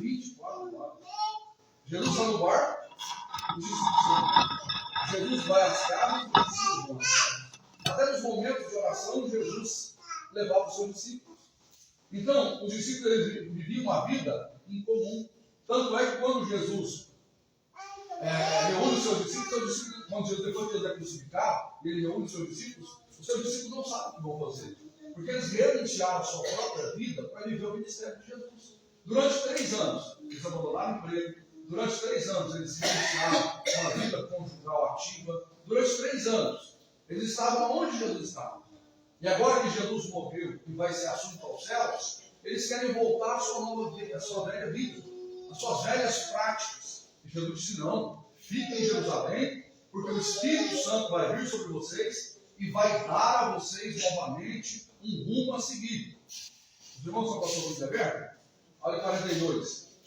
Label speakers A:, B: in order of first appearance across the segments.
A: 24 horas. Jesus está no barco, os discípulos estão. Jesus vai às casas e os discípulos vão. Até nos momentos de oração, Jesus levava os seus discípulos. Então, os discípulos eles viviam uma vida em comum. Tanto é que quando Jesus reúne os seus discípulos, quando Jesus, depois que ele é crucificado, ele reúne os seus discípulos não sabem o que vão fazer. Porque eles renunciaram a sua própria vida para viver o ministério de Jesus. Durante 3 anos, eles abandonaram o emprego. Durante 3 anos, eles renunciaram a uma vida conjugal ativa. Durante 3 anos, eles estavam onde Jesus estava. E agora que Jesus morreu e vai ser assunto aos céus, eles querem voltar à sua nova vida, à sua velha vida, às suas velhas práticas. E Jesus disse: não, fiquem em Jerusalém, porque o Espírito Santo vai vir sobre vocês e vai dar a vocês novamente um rumo a seguir. Os irmãos estão passando o livro aberto? Olha 42.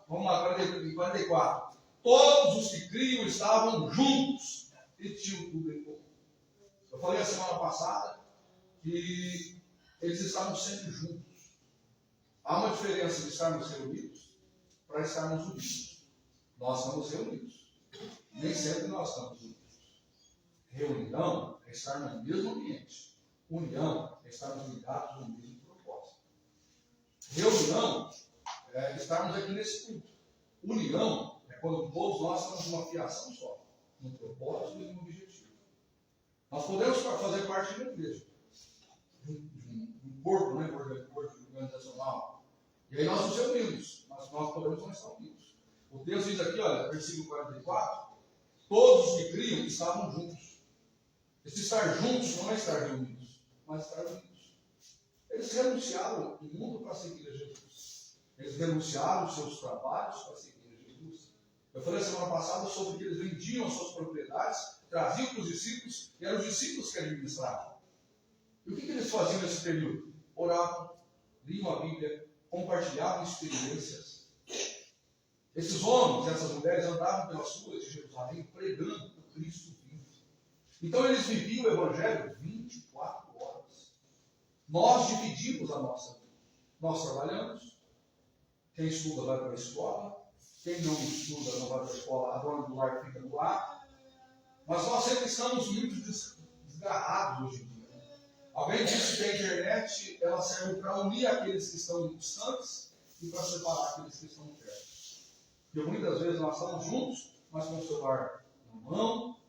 A: Vamos lá, 44. Todos os que criam estavam juntos e tinham tudo em comum. Eu falei a semana passada que eles estavam sempre juntos. Há uma diferença de estarmos reunidos para estarmos unidos. Nós estamos reunidos. Nem sempre nós estamos unidos. Reunião é estar no mesmo ambiente. União é estarmos ligados no mesmo propósito. Reunião é estarmos aqui nesse culto. União é quando todos nós estamos numa fiação só, num propósito e num objetivo. Nós podemos fazer parte de uma igreja, de um corpo, né, organizacional. E aí nós nos reunimos, mas nós podemos não estar unidos. O texto diz aqui, olha, versículo 44, todos os que criam estavam juntos. Esse estar juntos não é estar reunidos, mas estar unidos. Eles renunciaram o mundo para seguir a Jesus. Eles renunciaram os seus trabalhos para seguir a Jesus. Eu falei semana passada sobre que eles vendiam as suas propriedades, traziam para os discípulos, e eram os discípulos que administravam. E o que eles faziam nesse período? Oravam, liam a Bíblia, compartilhavam experiências. Esses homens e essas mulheres andavam pelas ruas de Jerusalém pregando o Cristo vivo. Então eles viviam o Evangelho 24 horas. Nós dividimos a nossa vida. Nós trabalhamos. Quem estuda vai para a escola. Quem não estuda não vai para a escola. A dona do lar fica no lar. Mas nós sempre estamos muito desgarrados hoje em dia. Alguém disse que a internet ela serve para unir aqueles que estão distantes e para separar aqueles que estão perto. Porque muitas vezes nós estamos juntos, mas com o celular na mão,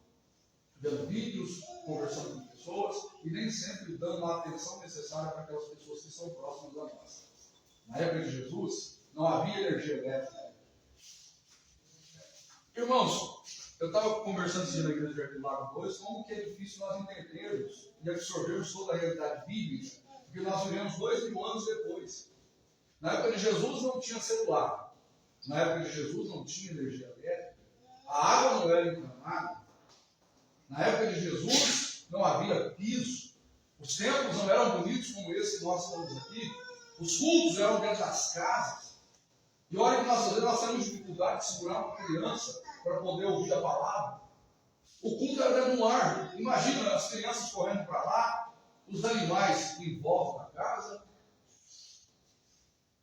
A: vendo vídeos, conversando com pessoas e nem sempre dando a atenção necessária para aquelas pessoas que são próximas a nós. Na época de Jesus, não havia energia elétrica. Irmãos, eu estava conversando esse dia na igreja de Jardim Lago 2, como que é difícil nós entendermos e absorvermos toda a realidade bíblica, porque nós vivemos 2000 anos depois. Na época de Jesus não tinha celular. Na época de Jesus não tinha energia elétrica. A água não era encanada. Na época de Jesus não havia piso. Os templos não eram bonitos como esse que nós estamos aqui. Os cultos eram dentro das casas. E olha que nós temos dificuldade de segurar uma criança para poder ouvir a palavra. O culto era dentro de um lar. Imagina as crianças correndo para lá, os animais em volta da casa.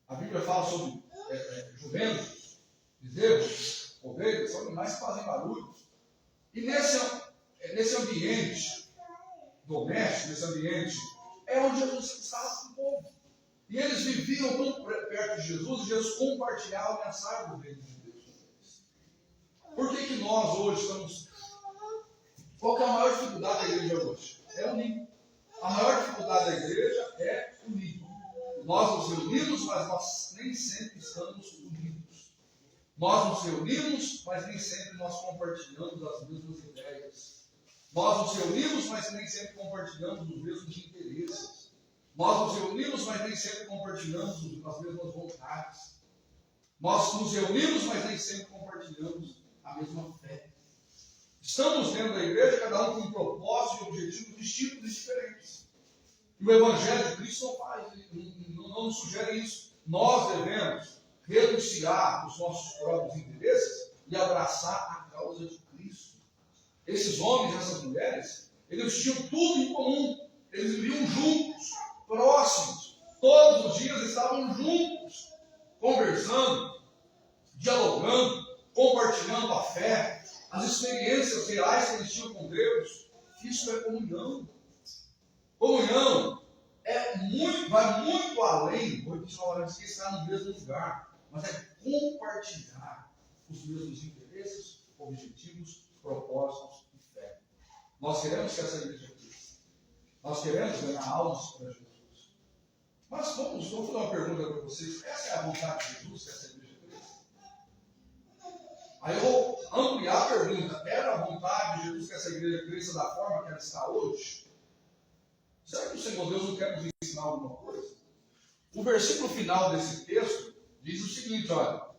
A: A Bíblia fala sobre jumentos, bezerros, ovelhas, são animais que fazem barulho. E nesse ambiente doméstico, nesse ambiente, é onde Jesus estava com o povo. E eles viviam tão perto de Jesus, e Jesus compartilhava a mensagem do reino de Deus. Por que nós hoje estamos... Qual que é a maior dificuldade da igreja hoje? É unir. A maior dificuldade da igreja é unir. Nós nos reunimos, mas nós nem sempre estamos unidos. Nós nos reunimos, mas nem sempre nós compartilhamos as mesmas ideias. Nós nos reunimos, mas nem sempre compartilhamos os mesmos interesses. Nós nos reunimos, mas nem sempre compartilhamos as mesmas vontades. Nós nos reunimos, mas nem sempre compartilhamos a mesma fé. Estamos dentro da igreja, cada um com um propósito e objetivos distintos e diferentes. E o Evangelho de Cristo não nos sugere isso. Nós devemos renunciar os nossos próprios interesses e abraçar a causa de Cristo. Esses homens e essas mulheres, eles tinham tudo em comum. Eles viviam juntos, próximos. Todos os dias estavam juntos, conversando conversando, dialogando, compartilhando a fé, as experiências reais que eles tinham com Deus. Isso é comunhão. Comunhão vai muito além, vou repetir novamente, que está no mesmo lugar, mas é compartilhar os mesmos interesses, objetivos, propósitos e fé. Nós queremos que essa igreja cresça. Nós queremos ganhar almas para Jesus. Mas vou fazer uma pergunta para vocês. Essa é a vontade de Jesus, que essa igreja cresça? Aí eu vou ampliar a pergunta. Era a vontade de Jesus que essa igreja cresça da forma que ela está hoje? Será que o Senhor Deus não quer nos ensinar alguma coisa? O versículo final desse texto diz o seguinte, olha.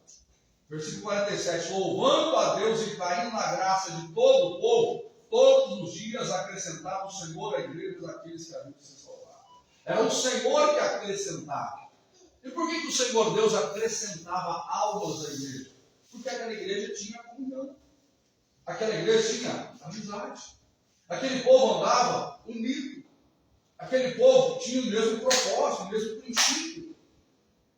A: Versículo 47. Louvando a Deus e caindo na graça de todo o povo, todos os dias acrescentava o Senhor à igreja daqueles que haviam se salvado. Era o Senhor que acrescentava. E por que o Senhor Deus acrescentava almas à igreja? Porque aquela igreja tinha comunhão. Aquela igreja tinha amizade. Aquele povo andava unido. Aquele povo tinha o mesmo propósito, o mesmo princípio.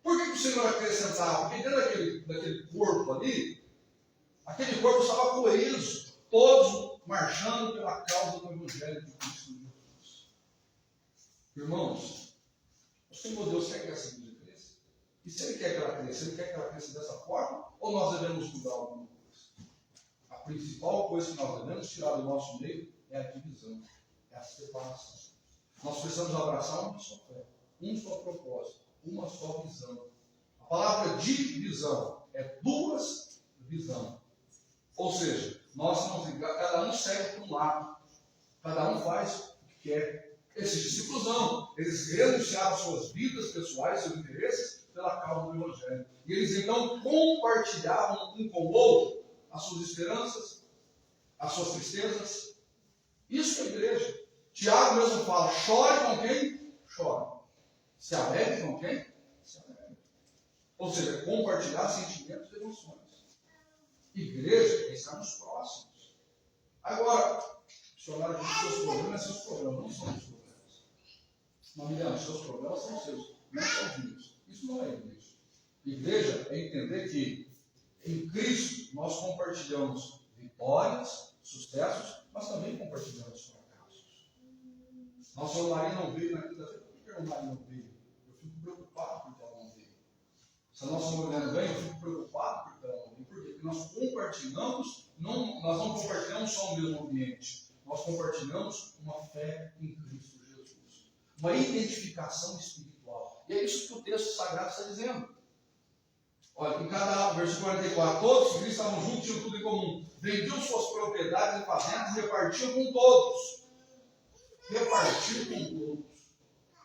A: Por que o Senhor acrescentava? Porque dentro daquele corpo ali, aquele corpo estava coeso, todos marchando pela causa do Evangelho de Cristo Jesus. Irmãos, o Senhor Deus quer que essa igreja cresça? E se Ele quer que ela cresça, Ele quer que ela cresça dessa forma? Ou nós devemos mudar alguma coisa? A principal coisa que nós devemos tirar do nosso meio é a divisão, é a separação. Nós precisamos abraçar uma só fé, um só propósito, uma só visão. A palavra divisão é duas visões. Ou seja, cada um segue para um lado, cada um faz o que quer. Esses discípulos não, eles renunciaram suas vidas pessoais, seus interesses, pela causa do Evangelho. E eles então compartilhavam um com o outro as suas esperanças, as suas tristezas. Isso é a igreja. Tiago mesmo fala, chore com quem? Chore. Se alegre com quem? Se alegre. Ou seja, compartilhar sentimentos e emoções. Igreja é estar nos próximos. Agora, dicionário aqui, seus problemas são seus problemas, não são os problemas. Não me engano, seus problemas são seus, não são meus. Isso não é igreja. Igreja é entender que em Cristo nós compartilhamos vitórias, sucessos, mas também compartilhamos fracassos. Nossa irmã Maria não veio na quinta-feira. Por que a irmã Maria não veio? Eu fico preocupado porque ela não veio. Se a nossa mulher não vem, eu fico preocupado porque ela não veio. Por quê? Porque nós compartilhamos, nós não compartilhamos só o mesmo ambiente. Nós compartilhamos uma fé em Cristo Jesus. Uma identificação espiritual. E é isso que o texto sagrado está dizendo. Olha, em cada versículo 44, todos que estavam juntos tinham tudo em comum. Vendiam suas propriedades e fazendas e repartiam com todos. Repartir com todos.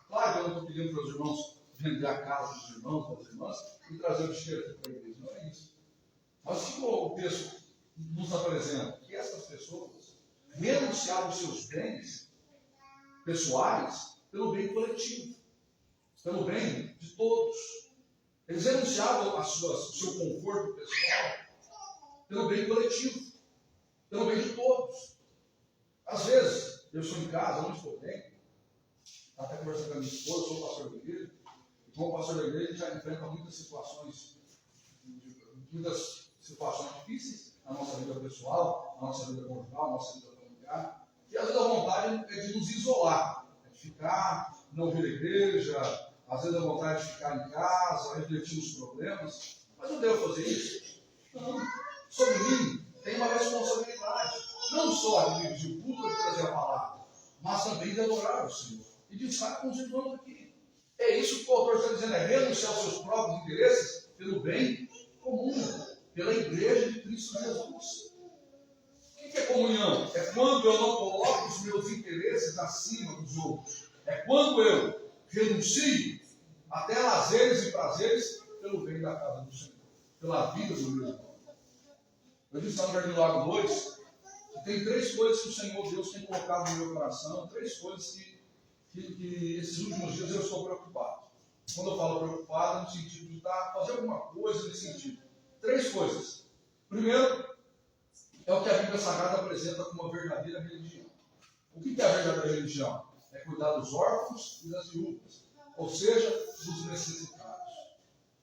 A: Claro que eu não estou pedindo para os irmãos vender a casa dos irmãos, das irmãs, e trazer o dinheiro aqui para a igreja. Não é isso. Mas o texto nos apresenta que essas pessoas renunciaram aos seus bens pessoais pelo bem coletivo, pelo bem de todos. Eles renunciaram ao seu conforto pessoal pelo bem coletivo, pelo bem de todos. Às vezes, eu estou em casa, não estou bem, até conversando com a minha esposa, sou pastor da igreja, e como pastor da igreja, a gente já enfrenta muitas situações difíceis na nossa vida pessoal, na nossa vida conjugal, na nossa vida familiar, e às vezes a vontade é de nos isolar, é de ficar, não vir à igreja, às vezes a vontade de ficar em casa, refletir nos problemas, mas eu devo fazer isso? Não. Sobre mim, tem uma responsabilidade, não só de dirigir o culto e trazer a palavra, mas também de adorar o Senhor e de estar com os irmãos aqui. É isso que o autor está dizendo, é renunciar aos seus próprios interesses pelo bem comum, pela igreja de Cristo Jesus. O que é comunhão? É quando eu não coloco os meus interesses acima dos outros. É quando eu renuncio até lazeres e prazeres pelo bem da casa do Senhor, pela vida do meu irmão. Eu disse lá no Jardim do Lago 2 que tem 3 coisas que o Senhor Deus tem colocado no meu coração, 3 coisas que esses últimos dias eu estou preocupado. Quando eu falo preocupado, é no sentido de fazer alguma coisa nesse sentido. 3 coisas. Primeiro, é o que a Bíblia Sagrada apresenta como uma verdadeira religião. O que é a verdadeira religião? É cuidar dos órfãos e das viúvas, ou seja, dos necessitados.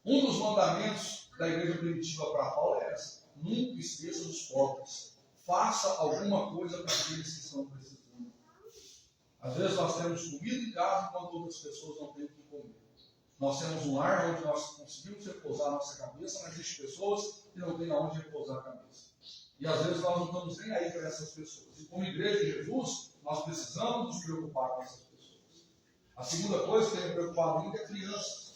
A: Um dos mandamentos da igreja primitiva para Paulo é essa: nunca esqueça dos pobres. Faça alguma coisa para aqueles que estão precisando. Às vezes nós temos comida em casa enquanto outras pessoas não têm o que comer. Nós temos um lar onde nós conseguimos repousar a nossa cabeça, mas existem pessoas que não têm aonde repousar a cabeça. E às vezes nós não estamos nem aí para essas pessoas. E como igreja de Jesus, nós precisamos nos preocupar com essas pessoas. A segunda coisa que tem me preocupado muito é crianças.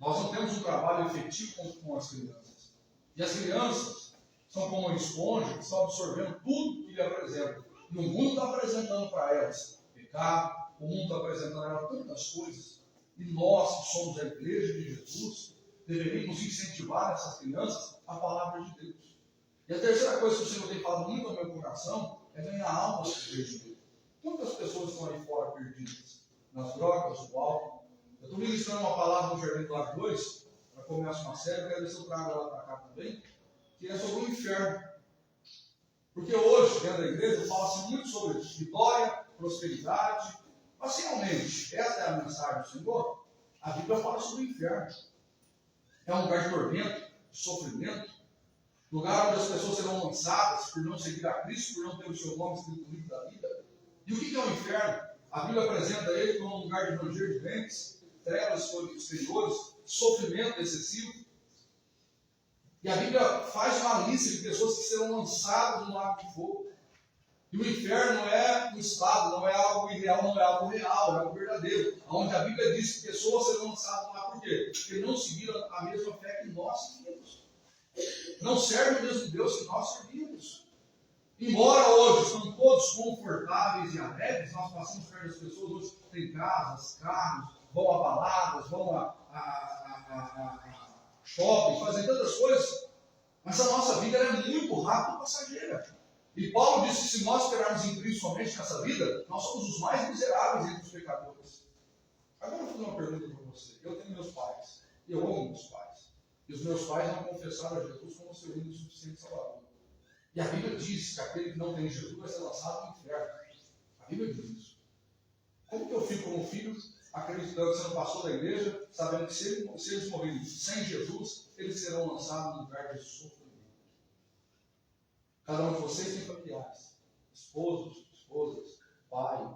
A: Nós não temos um trabalho efetivo com as crianças. E as crianças são como uma esponja que estão absorvendo tudo que lhe apresenta. E o mundo está apresentando para elas pecado, o mundo está apresentando a elas tantas coisas. E nós, que somos a igreja de Jesus, deveríamos incentivar essas crianças a palavra de Deus. E a terceira coisa que o Senhor tem falado muito ao meu coração é ganhar almas para a igreja dele. Quantas pessoas estão aí fora perdidas? Nas drogas, no álcool. Eu estou ministrando uma palavra no Jardim do Lago 2, para começar uma série, eu quero ver se eu trago ela para cá também, que é sobre o inferno. Porque hoje, dentro da igreja, fala-se muito sobre vitória, prosperidade. Mas realmente, essa é a mensagem do Senhor. A Bíblia fala sobre o inferno. É um lugar de tormento, de sofrimento, lugar onde as pessoas serão lançadas por não seguir a Cristo, por não ter o seu nome escrito no livro da vida. E o que é o inferno? A Bíblia apresenta ele como um lugar de ranger de dentes, trevas exteriores, sofrimento excessivo. E a Bíblia faz uma lista de pessoas que serão lançadas no lago de fogo. E o inferno não é um estado, não é algo irreal, não é algo real, é algo verdadeiro. Onde a Bíblia diz que pessoas serão lançadas lá. Por quê? Porque não seguiram a mesma fé que nós seguimos. Não servem o mesmo Deus que nós servimos. Embora hoje estão todos confortáveis e alegres, nós passamos perto das pessoas, hoje têm casas, carros, vão a baladas, vão a shopping, fazem tantas coisas, mas a nossa vida é muito rápida e passageira. E Paulo disse que se nós esperarmos em Cristo somente nessa vida, nós somos os mais miseráveis entre os pecadores. Agora eu vou fazer uma pergunta para você. Eu tenho meus pais, e eu amo meus pais. E os meus pais não confessaram a Jesus como seu único e suficiente Salvador. E a Bíblia diz que aquele que não tem Jesus vai ser lançado no inferno. A Bíblia diz isso. Como que eu fico como filho, acreditando, sendo pastor da igreja, sabendo que se eles morrerem sem Jesus, eles serão lançados no lugar de sofrimento? Cada um de vocês tem familiares, esposos, esposas, pai,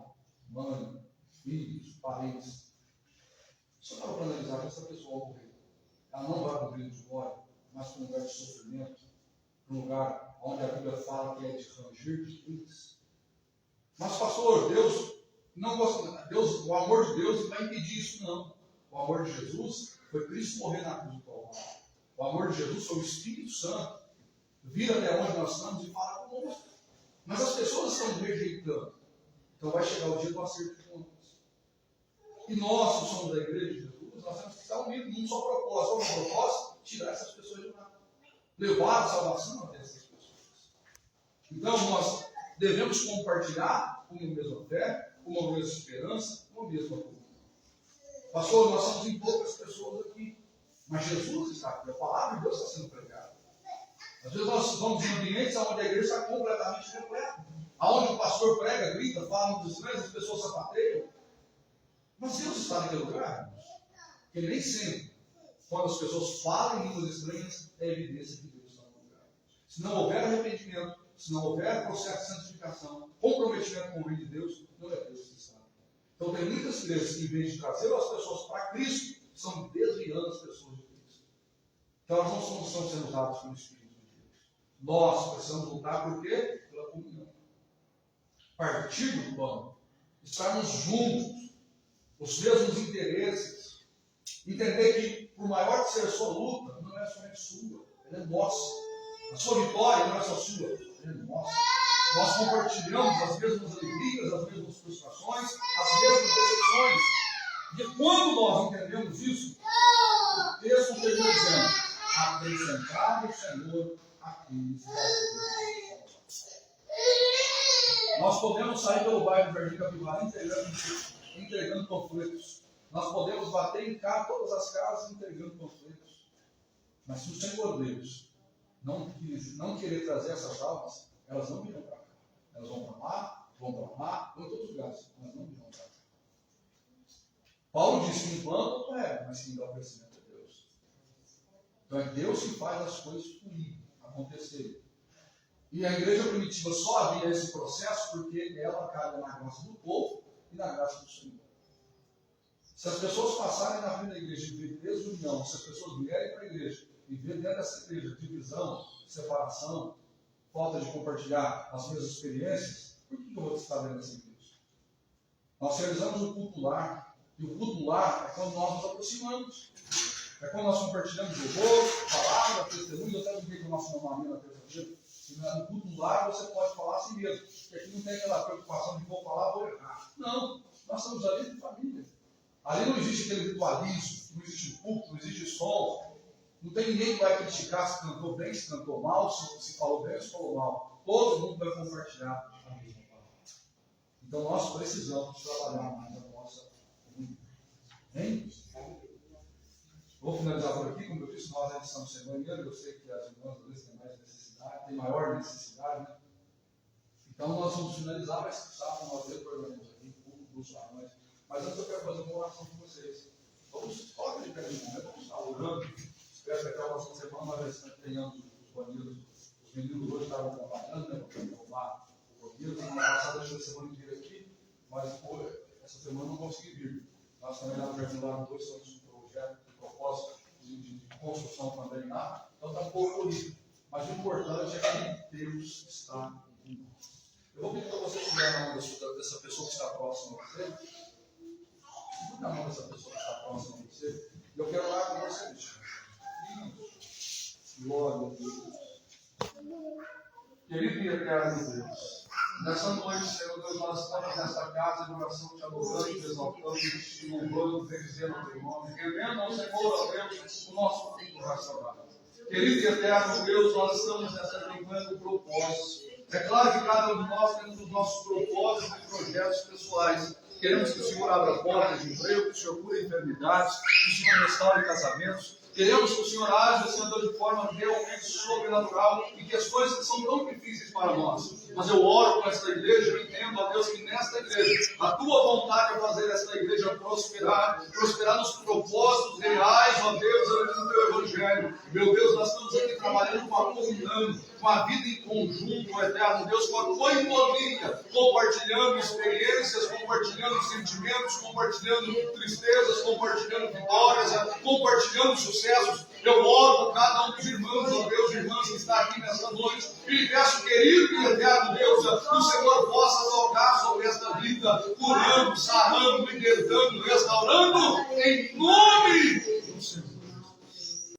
A: mãe, filhos, parentes. Se eu para analisar essa pessoa morrer, ela não vai para o rio de glória, mas para um lugar de sofrimento, para um lugar onde a Bíblia fala que é de ranger de dentes. Mas, pastor, Deus não gosta, Deus, o amor de Deus não vai impedir isso, não. O amor de Jesus foi Cristo morrer na cruz do Calvário. O amor de Jesus foi o Espírito Santo. Vira até onde nós estamos e fala conosco. Mas as pessoas estão rejeitando. Então vai chegar o dia do acerto de contas. E nós, que somos da igreja de Jesus, nós temos que estar unidos num só propósito. Qual é o propósito? Tirar essas pessoas de lá. Levar a salvação até essas pessoas. Então nós devemos compartilhar uma mesma fé, uma mesma esperança, uma mesma comunhão. Pastor, nós somos em poucas pessoas aqui. Mas Jesus está aqui. A palavra de Deus está sendo pregada. Às vezes nós vamos em ambientes onde a igreja está completamente repleta. Aonde o pastor prega, grita, fala nos estranhos, as pessoas sapateiam. Mas Deus está naquele lugar, irmãos. Porque nem sempre, quando as pessoas falam em línguas estranhas, é evidência que Deus está no lugar. Se não houver arrependimento, se não houver processo de santificação, comprometimento com o reino de Deus, não é Deus que está. Então tem muitas igrejas que, em vez de trazer as pessoas para Cristo, estão desviando as pessoas de Cristo. Então elas não estão sendo usadas pelo Espírito. Nós precisamos lutar por quê? Pela comunhão. Partir do pão. Estarmos juntos. Os mesmos interesses. Entender que, por maior que seja a sua luta, não é somente sua. Ela é nossa. A sua vitória não é só sua. Ela é nossa. Nós compartilhamos as mesmas alegrias, as mesmas frustrações, as mesmas decepções. E quando nós entendemos isso, o texto termina dizendo: acrescentar o Senhor aqueles que nós podemos sair pelo bairro do Jardim Capivara entregando panfletos. Nós podemos bater em cá todas as casas entregando panfletos. Mas se o Senhor Deus não querer trazer essas almas, elas não virão para cá. Elas vão para lá, vão em todos os lugares, mas não virão para cá. Paulo disse que um plano não é, mas quem dá o crescimento é Deus. Então é Deus que faz as coisas fluírem, acontecerem. E a igreja primitiva só havia esse processo porque ela cabe na graça do povo e na graça do Senhor. Se as pessoas passarem na frente da igreja e ver desunião, se as pessoas vierem para a igreja e ver dentro dessa igreja divisão, separação, falta de compartilhar as mesmas experiências, por que eu vou estar dentro dessa igreja? Nós realizamos o culto lar, e o culto lar é quando nós nos aproximamos. É quando nós compartilhamos o louvor, palavra, testemunho. Eu até brinquei com o nosso irmão Maria na terça-feira. No culto lar você pode falar assim mesmo. Porque aqui não tem aquela preocupação de vou falar, vou errar. Não, nós estamos ali de família. Ali não existe aquele ritualismo, não existe culto, não existe som. Não tem ninguém que vai criticar se cantou bem, se cantou mal, se falou bem ou se falou mal. Todo mundo vai compartilhar a mesma palavra. Então nós precisamos trabalhar mais a nossa comunidade. Hein? Vou finalizar por aqui, como eu disse, nós ainda estamos sem banheiro, eu sei que as irmãs às vezes têm mais necessidade, têm maior necessidade, né? Então nós vamos finalizar, mas sábado nós retornaremos aqui, dos varões. Mas antes eu quero fazer uma oração com vocês. Vamos, coloca de pé de momento, vamos estar orando. Espero que até a próxima semana nós tenhamos os banheiros. Os meninos hoje estavam trabalhando, né? Para arrumar o banheiro. Semana passada, deixa a semana inteira aqui, mas essa semana não consegui vir. Nós também lá no Jardim Lago 2 estamos com um projeto de propósito de construção também lá. Então está um pouco corrido. Mas o importante é que Deus está em nós. Eu vou pedir para você tirar a mão dessa pessoa que está próxima a você. Segura a mão dessa pessoa que está próxima a você. E eu quero orar com você, bicho. Glória a Deus. Querido e eterno Deus, nessa noite, Senhor Deus, nós estamos nessa casa de oração te adorando, te exaltando, te louvando, bendizendo o teu nome, querendo ao Senhor, ó Deus, o nosso culto racional. Querido e eterno Deus, nós estamos nessa campanha do propósito. É claro que cada um de nós temos os nossos propósitos e projetos pessoais. Queremos que o Senhor abra portas de emprego, que o Senhor cure enfermidades, que o Senhor restaure casamentos. Queremos que o Senhor age, Senhor, de forma realmente sobrenatural e que as coisas que são tão difíceis para nós. Mas eu oro com esta igreja, eu entendo, ó Deus, que nesta igreja, a tua vontade é fazer esta igreja prosperar nos propósitos reais, ó Deus, no teu evangelho. Meu Deus, nós estamos aqui trabalhando com a comunhão, com a vida em conjunto, ó eterno Deus, com a coinonia, compartilhando experiências, compartilhando sentimentos, compartilhando tristezas, compartilhando vitórias, compartilhando sucessos. Eu oro por cada um dos irmãos, ó Deus, irmãs que está aqui nessa noite, e peço, querido e eterno Deus, que o Senhor possa tocar sobre esta vida, curando, sarando, libertando, restaurando, em nome do Senhor.